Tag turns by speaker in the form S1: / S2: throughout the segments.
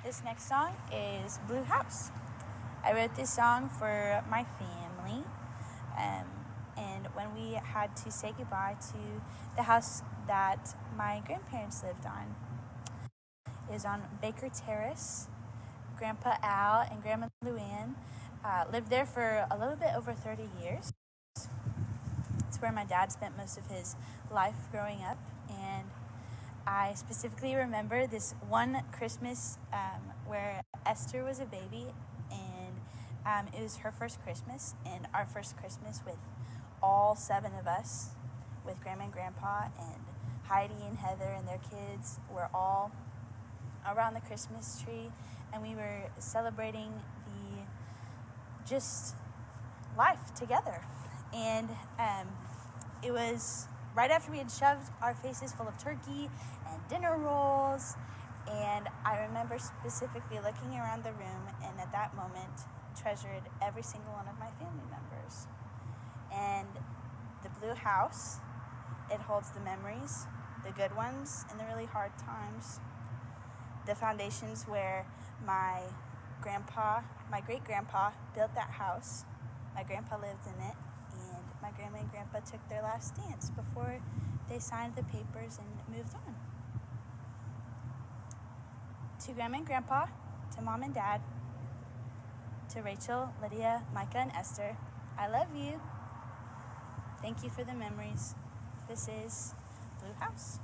S1: This next song is Blue House. I wrote this song for my family, and when we had to say goodbye to the house that my grandparents lived on. It was on Baker Terrace. Grandpa Al and Grandma Luann lived there for a little bit over 30 years. It's where my dad spent most of his life growing up, and I specifically remember this one Christmas where Esther was a baby, and it was her first Christmas and our first Christmas with all 7 of us, with Grandma and Grandpa, and Heidi and Heather and their kids were all around the Christmas tree, and we were celebrating the just life together. And it was right after we had shoved our faces full of turkey and dinner rolls, and I remember specifically looking around the room and at that moment treasured every single one of my family members. And the blue house, it holds the memories, the good ones and the really hard times, the foundations where my great-grandpa built that house. My grandpa lived in it, and my grandma and grandpa took their last dance before they signed the papers and moved on. To Grandma and Grandpa, to Mom and Dad, to Rachel, Lydia, Micah, and Esther, I love you. Thank you for the memories. This is Blue House.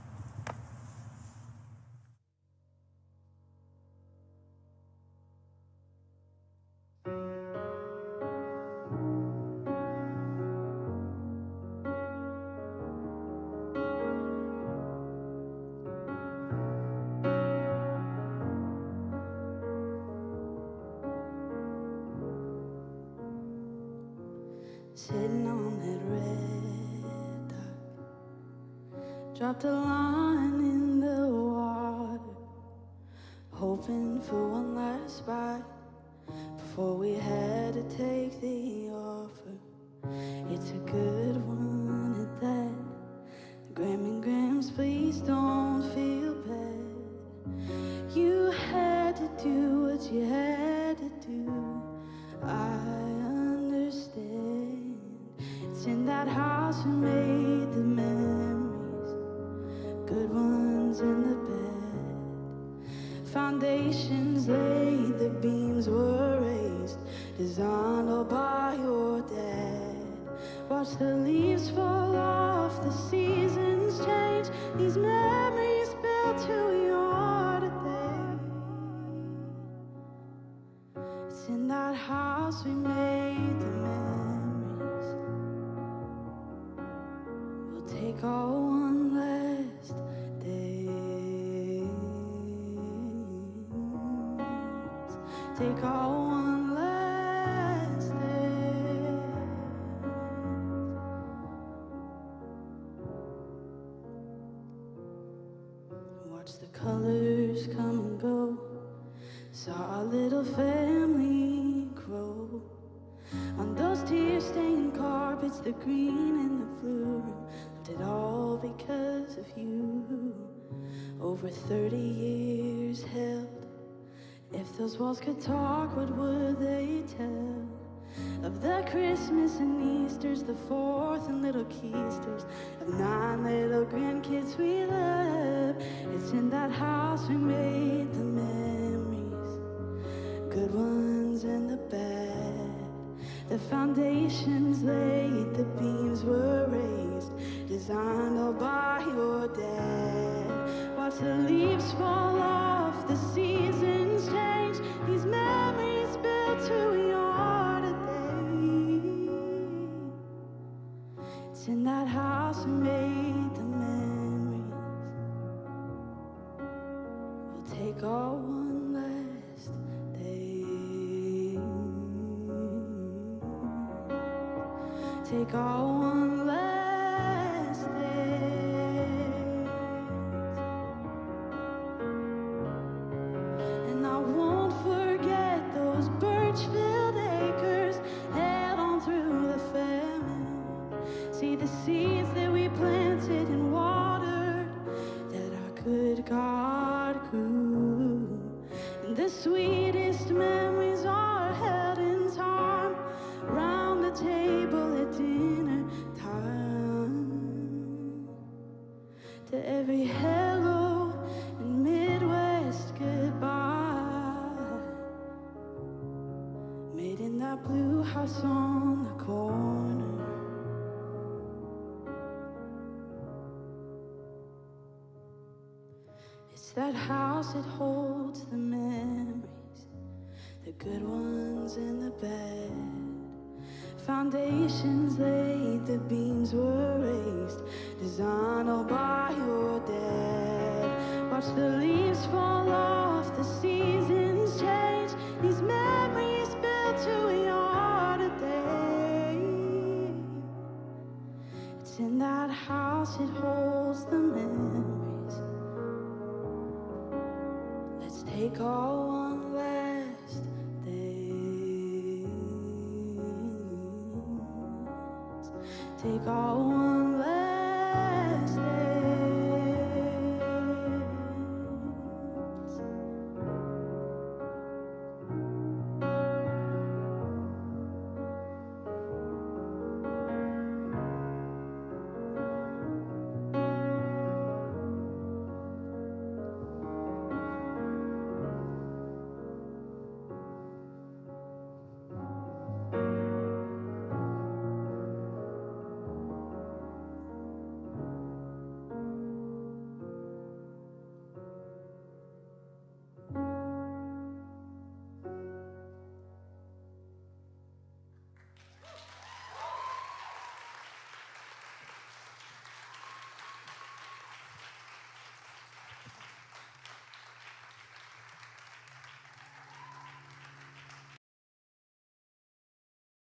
S2: Sitting on that red dock, dropped a line in the water, hoping for one last bite before we had to take the offer. It's a good one at that. Graham and Grams, please don't feel bad. You had to do what you had to do. I understand. It's in that house we made the memories, good ones and the bad. Foundations laid, the beams were raised, designed all by your dad. Watch the leaves fall off, the seasons change, these memories built who you are today. It's in that house we made the memories. We'll take all one last dance. Take all one last dance. Watch the colors come and go. Saw our little family grow. On those tear-stained carpets, the green and the blue room, left it all because of you. Over 30 years held. If those walls could talk, what would they tell? Of the Christmas and Easters, the 4th and little keisters, of 9 little grandkids we love. It's in that house we made the memories, good ones and the bad. The foundations laid, the beams were raised, designed all by your dad. Watch the leaves fall off, the seasons change, these memories built who we are today. It's in that house we made the memories. We'll take all one last day. Take all one last dance. And I won't forget those birch-filled acres held on through the famine. See the seeds that we planted and watered, that our good God grew. And the the sweetest memories are held in time round the table at dinner time. To every hello and Midwest goodbye, made in that blue house on the corner. It's that house that holds the memories, the good ones and the bad. Foundations laid, the beams were raised, designed all by your dad. Watch the leaves fall off, the seasons change, these memories built to your today. It's in that house, it holds the memories. Let's take all one last dance. Take all